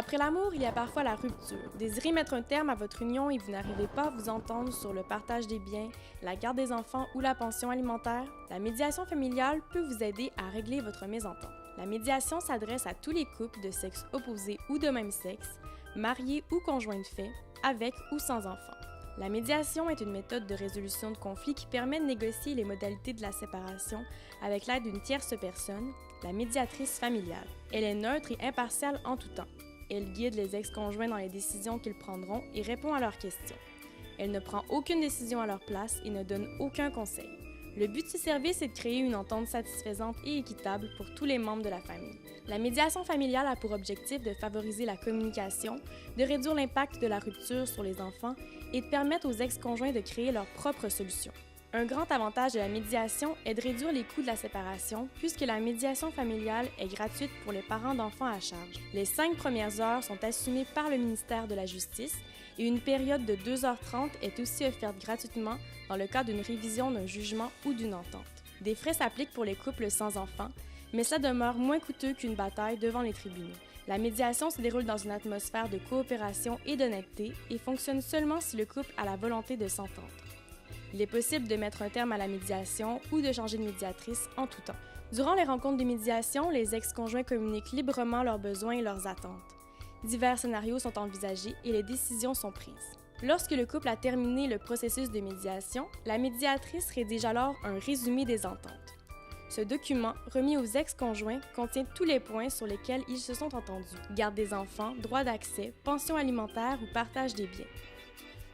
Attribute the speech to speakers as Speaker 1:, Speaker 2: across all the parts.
Speaker 1: Après l'amour, il y a parfois la rupture. Vous désirez mettre un terme à votre union et vous n'arrivez pas à vous entendre sur le partage des biens, la garde des enfants ou la pension alimentaire? La médiation familiale peut vous aider à régler votre mésentente. La médiation s'adresse à tous les couples de sexe opposé ou de même sexe, mariés ou conjoints de fait, avec ou sans enfants. La médiation est une méthode de résolution de conflits qui permet de négocier les modalités de la séparation avec l'aide d'une tierce personne, la médiatrice familiale. Elle est neutre et impartiale en tout temps. Elle guide les ex-conjoints dans les décisions qu'ils prendront et répond à leurs questions. Elle ne prend aucune décision à leur place et ne donne aucun conseil. Le but de ce service est de créer une entente satisfaisante et équitable pour tous les membres de la famille. La médiation familiale a pour objectif de favoriser la communication, de réduire l'impact de la rupture sur les enfants et de permettre aux ex-conjoints de créer leurs propres solutions. Un grand avantage de la médiation est de réduire les coûts de la séparation puisque la médiation familiale est gratuite pour les parents d'enfants à charge. Les 5 premières heures sont assumées par le ministère de la Justice et une période de 2h30 est aussi offerte gratuitement dans le cas d'une révision d'un jugement ou d'une entente. Des frais s'appliquent pour les couples sans enfants, mais ça demeure moins coûteux qu'une bataille devant les tribunaux. La médiation se déroule dans une atmosphère de coopération et d'honnêteté et fonctionne seulement si le couple a la volonté de s'entendre. Il est possible de mettre un terme à la médiation ou de changer de médiatrice en tout temps. Durant les rencontres de médiation, les ex-conjoints communiquent librement leurs besoins et leurs attentes. Divers scénarios sont envisagés et les décisions sont prises. Lorsque le couple a terminé le processus de médiation, la médiatrice rédige alors un résumé des ententes. Ce document, remis aux ex-conjoints, contient tous les points sur lesquels ils se sont entendus. Garde des enfants, droit d'accès, pension alimentaire ou partage des biens.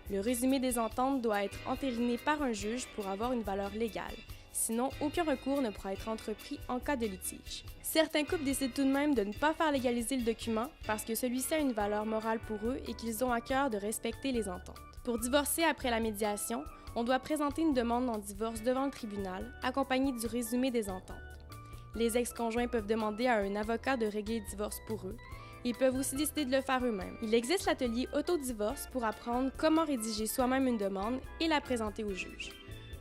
Speaker 1: Le résumé des ententes doit être entériné par un juge pour avoir une valeur légale. Sinon, aucun recours ne pourra être entrepris en cas de litige. Certains couples décident tout de même de ne pas faire légaliser le document parce que celui-ci a une valeur morale pour eux et qu'ils ont à cœur de respecter les ententes. Pour divorcer après la médiation, on doit présenter une demande en divorce devant le tribunal, accompagnée du résumé des ententes. Les ex-conjoints peuvent demander à un avocat de régler le divorce pour eux. Ils peuvent aussi décider de le faire eux-mêmes. Il existe l'atelier Autodivorce pour apprendre comment rédiger soi-même une demande et la présenter au juge.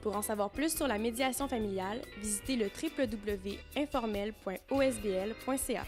Speaker 1: Pour en savoir plus sur la médiation familiale, visitez le www.informel.osbl.ca.